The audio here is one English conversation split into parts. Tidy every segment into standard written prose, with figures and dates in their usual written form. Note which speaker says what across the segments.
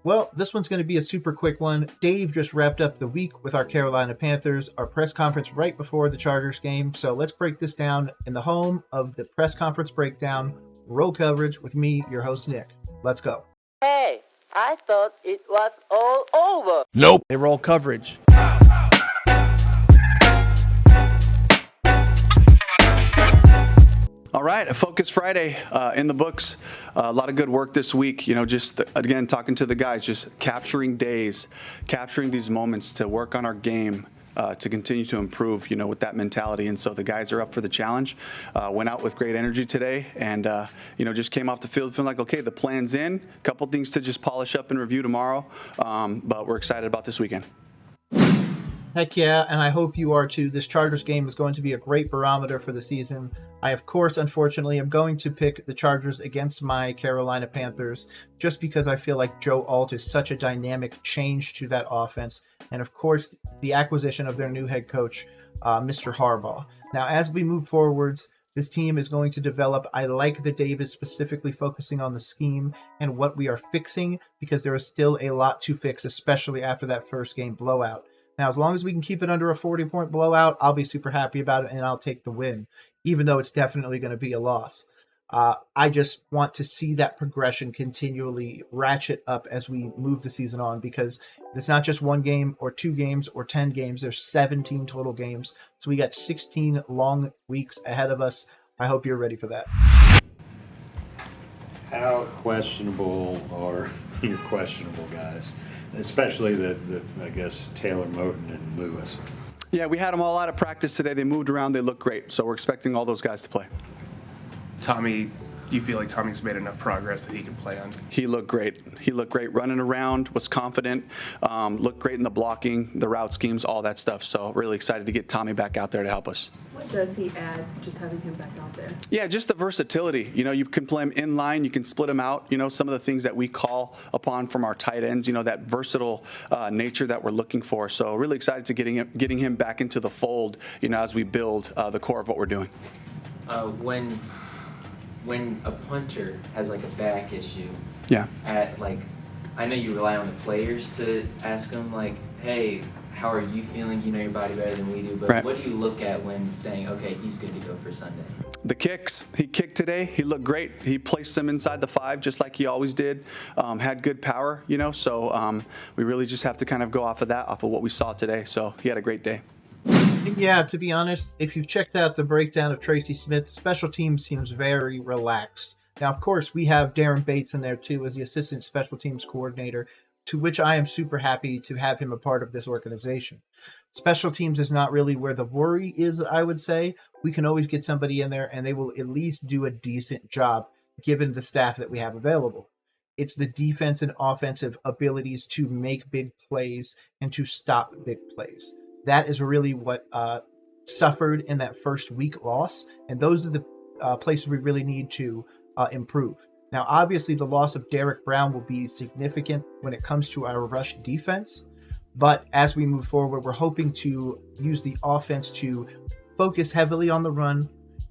Speaker 1: Well, this one's going to be a super quick one. Dave just wrapped up the week with our Carolina Panthers, our press conference right before the Chargers game. So let's break this down in the home of the press conference breakdown, roll coverage with me, your host, Nick. Let's go.
Speaker 2: Hey, I thought it was all over.
Speaker 3: Nope. They roll coverage.
Speaker 4: All right, a Focus Friday in the books. A lot of good work this week. Just again, talking to the guys, just capturing days, capturing these moments to work on our game, to continue to improve, with that mentality. And so the guys are up for the challenge. Went out with great energy today and, just came off the field feeling like, okay, the plan's in. A couple things to just polish up and review tomorrow. But we're excited about this weekend.
Speaker 1: Heck yeah, and I hope you are too. This Chargers game is going to be a great barometer for the season. I, of course, unfortunately, am going to pick the Chargers against my Carolina Panthers just because I feel like Joe Alt is such a dynamic change to that offense. And, of course, the acquisition of their new head coach, Mr. Harbaugh. Now, as we move forwards, this team is going to develop. I like that Dave is specifically focusing on the scheme and what we are fixing because there is still a lot to fix, especially after that first game blowout. Now, as long as we can keep it under a 40-point blowout, I'll be super happy about it, and I'll take the win, even though it's definitely going to be a loss. I just want to see that progression continually ratchet up as we move the season on, because it's not just one game or 2 games or 10 games. There's 17 total games. So we got 16 long weeks ahead of us. I hope you're ready for that.
Speaker 5: How questionable are your questionable guys? Especially the I guess, Taylor Moton and Lewis.
Speaker 4: Yeah, we had them all out of practice today. They moved around. They look great. So we're expecting all those guys to play.
Speaker 6: Tommy, you feel like Tommy's made enough progress that he can play on?
Speaker 4: He looked great. He looked great running around, was confident, looked great in the blocking, the route schemes, all that stuff. So really excited to get Tommy back out there to help us.
Speaker 7: What does he add, just having him back out there?
Speaker 4: Yeah, just the versatility. You can play him in line. You can split him out. Some of the things that we call upon from our tight ends, that versatile nature that we're looking for. So really excited to getting him back into the fold, as we build the core of what we're doing.
Speaker 8: When a punter has like a back issue,
Speaker 4: yeah,
Speaker 8: I know you rely on the players to ask them like, hey, how are you feeling? You know your body better than we do, but
Speaker 4: right.
Speaker 8: What do you look at when saying, okay, he's good to go for Sunday?
Speaker 4: The kicks. He kicked today. He looked great. He placed them inside the 5 just like he always did. Had good power, so we really just have to kind of go off of what we saw today. So he had a great day.
Speaker 1: Yeah, to be honest, if you checked out the breakdown of Tracy Smith, the special teams seems very relaxed. Now, of course, we have Darren Bates in there, too, as the assistant special teams coordinator, to which I am super happy to have him a part of this organization. Special teams is not really where the worry is, I would say. We can always get somebody in there, and they will at least do a decent job, given the staff that we have available. It's the defense and offensive abilities to make big plays and to stop big plays. That is really what suffered in that first week loss, and those are the places we really need to improve. Now, obviously, the loss of Derrick Brown will be significant when it comes to our rush defense, but as we move forward, we're hoping to use the offense to focus heavily on the run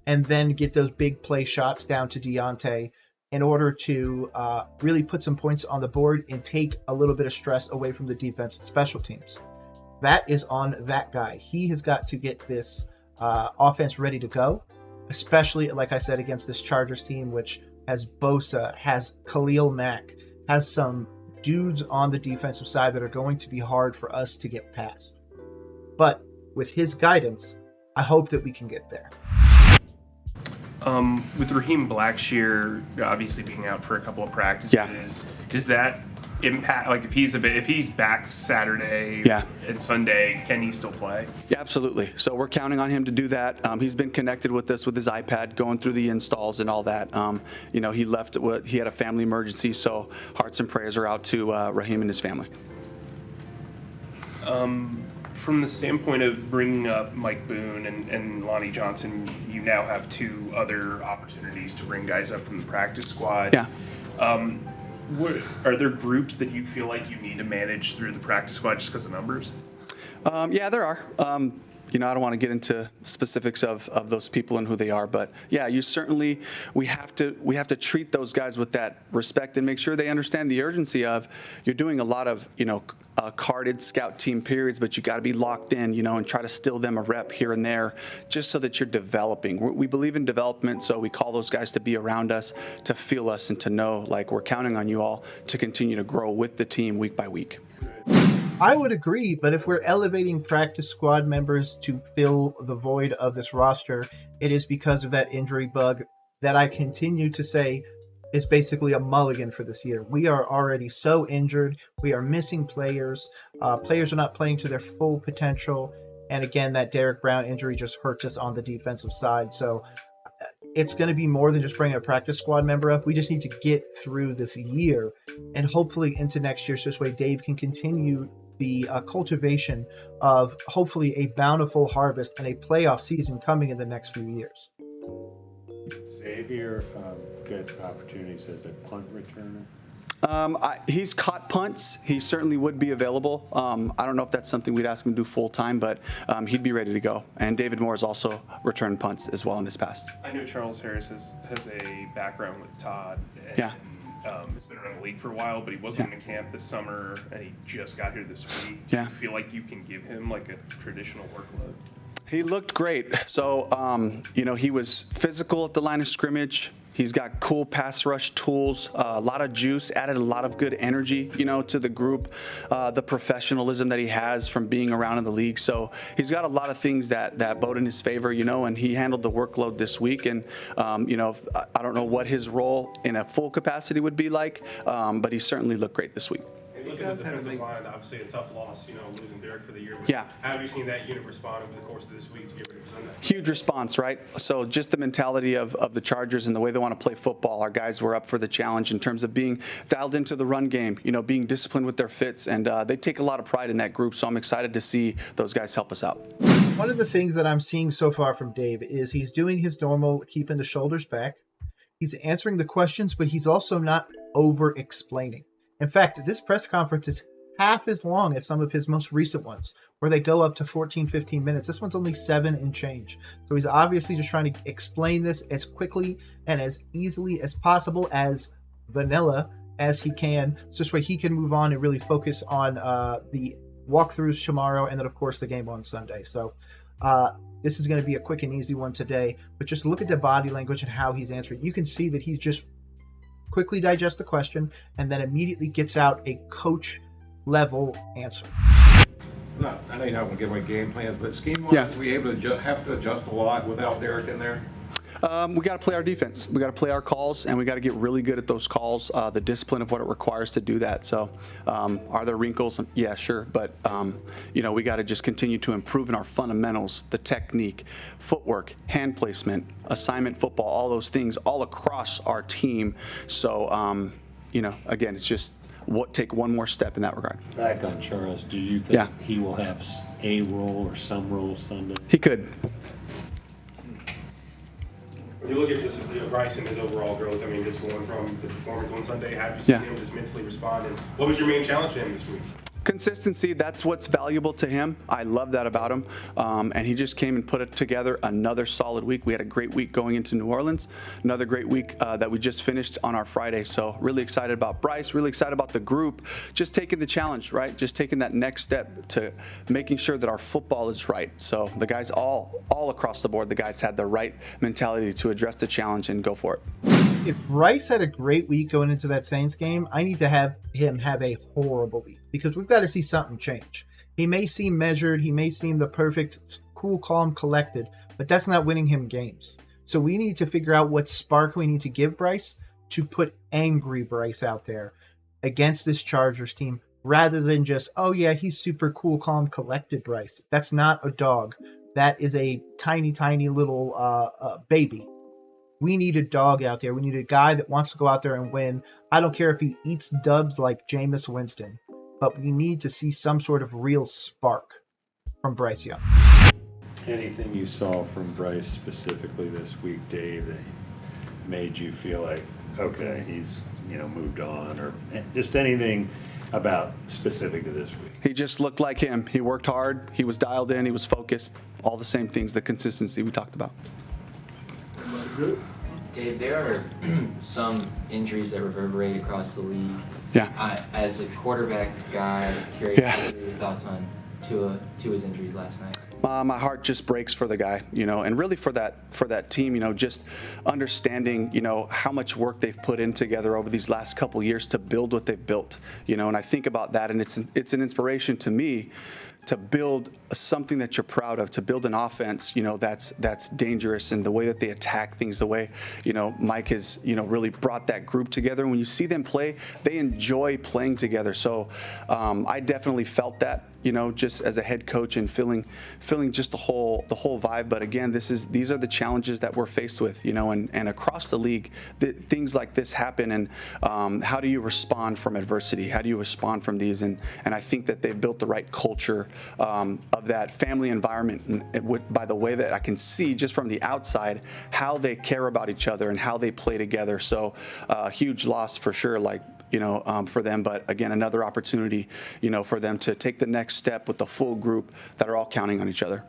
Speaker 1: and then get those big play shots down to Deontay in order to really put some points on the board and take a little bit of stress away from the defense and special teams. That is on that guy. He has got to get this offense ready to go, especially, like I said, against this Chargers team, which has Bosa, has Khalil Mack, has some dudes on the defensive side that are going to be hard for us to get past. But with his guidance, I hope that we can get there.
Speaker 6: With Raheem Blacksheer obviously being out for a couple of practices, does that impact, like if he's back Saturday and Sunday, can he still play?
Speaker 4: Yeah, absolutely. So we're counting on him to do that. He's been connected with us with his iPad, going through the installs and all that. He left, he had a family emergency, so hearts and prayers are out to Raheem and his family.
Speaker 6: From the standpoint of bringing up Mike Boone and Lonnie Johnson, you now have 2 other opportunities to bring guys up from the practice squad.
Speaker 4: Yeah.
Speaker 6: Are there groups that you feel like you need to manage through the practice squad just because of numbers?
Speaker 4: Yeah, there are. I don't want to get into specifics of those people and who they are, but yeah, we have to treat those guys with that respect and make sure they understand the urgency of you're doing a lot of, carded scout team periods, but you got to be locked in, and try to steal them a rep here and there just so that you're developing. We believe in development, so we call those guys to be around us, to feel us, and to know like we're counting on you all to continue to grow with the team week by week.
Speaker 1: I would agree, but if we're elevating practice squad members to fill the void of this roster, it is because of that injury bug that I continue to say is basically a mulligan for this year. We are already so injured. We are missing players. Players are not playing to their full potential. And again, that Derrick Brown injury just hurts us on the defensive side. So it's going to be more than just bringing a practice squad member up. We just need to get through this year and hopefully into next year. So this way Dave can continue the cultivation of hopefully a bountiful harvest and a playoff season coming in the next few years.
Speaker 5: Xavier, good opportunities as a punt returner.
Speaker 4: He's caught punts. He certainly would be available. I don't know if that's something we'd ask him to do full time, but he'd be ready to go. And David Moore has also returned punts as well in his past.
Speaker 6: I know Charles Harris has a background with Todd. And,
Speaker 4: Yeah.
Speaker 6: He's been around the league for a while, but he wasn't in camp this summer, and he just got here this week.
Speaker 4: Yeah.
Speaker 6: Do you feel like you can give him like a traditional workload?
Speaker 4: He looked great. So, he was physical at the line of scrimmage. He's got cool pass rush tools, a lot of juice, added a lot of good energy, to the group, the professionalism that he has from being around in the league. So he's got a lot of things that bode in his favor, and he handled the workload this week. And, I don't know what his role in a full capacity would be like, but he certainly looked great this week.
Speaker 3: Look at the defensive line, obviously a tough loss, losing Derrick for the year. But
Speaker 4: Yeah.
Speaker 3: how have you seen that unit respond over the course of this week to get ready for Sunday?
Speaker 4: Huge response, right? So just the mentality of the Chargers and the way they want to play football. Our guys were up for the challenge in terms of being dialed into the run game, being disciplined with their fits. And they take a lot of pride in that group. So I'm excited to see those guys help us out.
Speaker 1: One of the things that I'm seeing so far from Dave is he's doing his normal keeping the shoulders back. He's answering the questions, but he's also not over-explaining. In fact, this press conference is half as long as some of his most recent ones, where they go up to 14, 15 minutes. This one's only 7 and change. So he's obviously just trying to explain this as quickly and as easily as possible, as vanilla as he can. So this way he can move on and really focus on the walkthroughs tomorrow and then, of course, the game on Sunday. So this is going to be a quick and easy one today. But just look at the body language and how he's answering. You can see that he's just quickly digests the question and then immediately gets out a coach level answer.
Speaker 9: No, I know you're not going to give away game plans, but scheme-wise, we able to have to adjust a lot without Derrick in there?
Speaker 4: We got to play our defense. We got to play our calls, and we got to get really good at those calls, the discipline of what it requires to do that. So are there wrinkles? Yeah, sure. But, we got to just continue to improve in our fundamentals, the technique, footwork, hand placement, assignment football, all those things all across our team. So, again, it's just take one more step in that regard.
Speaker 5: Back on Charles, do you think he will have a role or some role Sunday?
Speaker 4: He could.
Speaker 3: When you look at this, Bryce and his overall growth, just going from the performance on Sunday, how have you seen him just mentally respond? And what was your main challenge to him this week?
Speaker 4: Consistency, that's what's valuable to him. I love that about him. And he just came and put it together another solid week. We had a great week going into New Orleans, another great week that we just finished on our Friday. So really excited about Bryce, really excited about the group, just taking the challenge, right? Just taking that next step to making sure that our football is right. So the guys all across the board, the guys had the right mentality to address the challenge and go for it.
Speaker 1: If Bryce had a great week going into that Saints game, I need to have him have a horrible week because we've got to see something change. He may seem measured, he may seem the perfect, cool, calm, collected, but that's not winning him games. So we need to figure out what spark we need to give Bryce to put angry Bryce out there against this Chargers team rather than just, oh yeah, he's super cool, calm, collected Bryce. That's not a dog. That is a tiny, tiny little baby. We need a dog out there. We need a guy that wants to go out there and win. I don't care if he eats dubs like Jameis Winston, but we need to see some sort of real spark from Bryce Young.
Speaker 5: Anything you saw from Bryce specifically this week, Dave, that made you feel like, okay, he's moved on, or just anything about specific to this week?
Speaker 4: He just looked like him. He worked hard. He was dialed in. He was focused. All the same things, the consistency we talked about.
Speaker 8: Dave, there are some injuries that reverberate across the league.
Speaker 4: Yeah.
Speaker 8: As a quarterback guy, curious
Speaker 4: Yeah.
Speaker 8: what are your thoughts on Tua's injury last night?
Speaker 4: My heart just breaks for the guy, and really for that team, just understanding, how much work they've put in together over these last couple years to build what they've built, and I think about that, and it's an inspiration to me to build something that you're proud of, to build an offense, that's dangerous, and the way that they attack things, the way, Mike has, really brought that group together. And when you see them play, they enjoy playing together. So I definitely felt that, just as a head coach and feeling just the whole vibe. But again, these are the challenges that we're faced with, and across the league, things like this happen. And how do you respond from adversity? How do you respond from these? And I think that they've built the right culture of that family environment, and by the way that I can see just from the outside how they care about each other and how they play together. So huge loss for sure, for them, but again, another opportunity, for them to take the next step with the full group that are all counting on each other.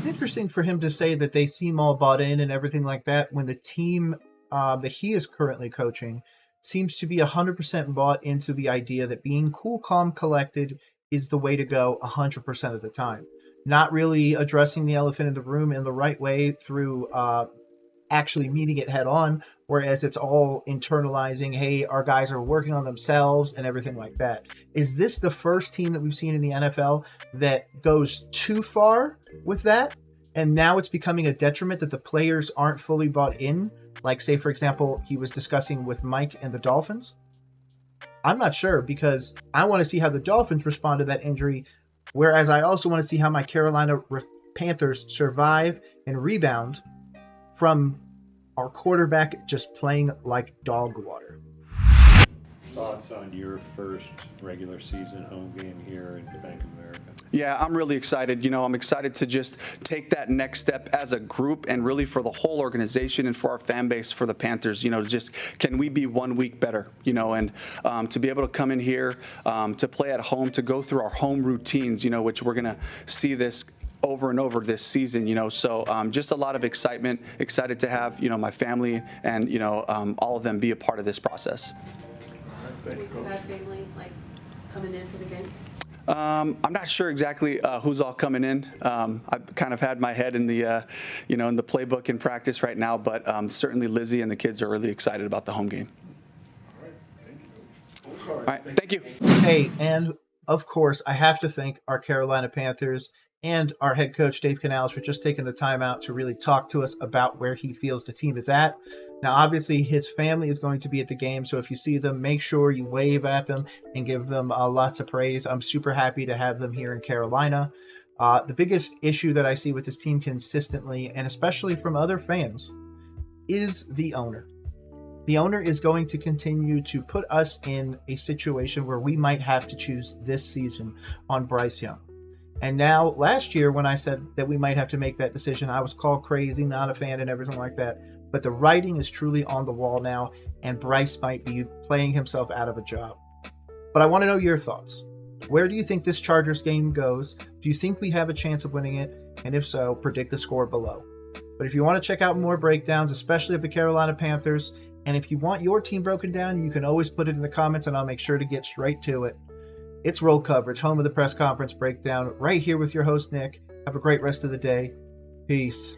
Speaker 1: Interesting for him to say that they seem all bought in and everything like that when the team that he is currently coaching seems to be 100% bought into the idea that being cool, calm, collected is the way to go 100% of the time. Not really addressing the elephant in the room in the right way through actually meeting it head on, whereas it's all internalizing, hey, our guys are working on themselves and everything like that. Is this the first team that we've seen in the NFL that goes too far with that? And now it's becoming a detriment that the players aren't fully bought in? Like, say, for example, he was discussing with Mike and the Dolphins? I'm not sure, because I want to see how the Dolphins respond to that injury, whereas I also want to see how my Carolina Panthers survive and rebound from our quarterback just playing like dog water.
Speaker 5: Thoughts on your first regular season home game here in Bank of America?
Speaker 4: Yeah, I'm really excited. I'm excited to just take that next step as a group and really for the whole organization and for our fan base, for the Panthers, just can we be 1 week better, and to be able to come in here, to play at home, to go through our home routines, which we're going to see this over and over this season, so just a lot of excitement, excited to have, my family and, all of them be a part of this process.
Speaker 7: Will you have family coming in for the game?
Speaker 4: I'm not sure exactly who's all coming in. I've kind of had my head in the, in the playbook in practice right now, but certainly Lizzie and the kids are really excited about the home game. All right, thank you.
Speaker 1: Hey, and of course, I have to thank our Carolina Panthers and our head coach, Dave Canales, for just taking the time out to really talk to us about where he feels the team is at. Now, obviously, his family is going to be at the game, so if you see them, make sure you wave at them and give them lots of praise. I'm super happy to have them here in Carolina. The biggest issue that I see with this team consistently, and especially from other fans, is the owner. The owner is going to continue to put us in a situation where we might have to choose this season on Bryce Young. And now, last year, when I said that we might have to make that decision, I was called crazy, not a fan, and everything like that. But the writing is truly on the wall now, and Bryce might be playing himself out of a job. But I want to know your thoughts. Where do you think this Chargers game goes? Do you think we have a chance of winning it? And if so, predict the score below. But if you want to check out more breakdowns, especially of the Carolina Panthers, and if you want your team broken down, you can always put it in the comments, and I'll make sure to get straight to it. It's Roll Coverage, home of the press conference breakdown, right here with your host, Nick. Have a great rest of the day. Peace.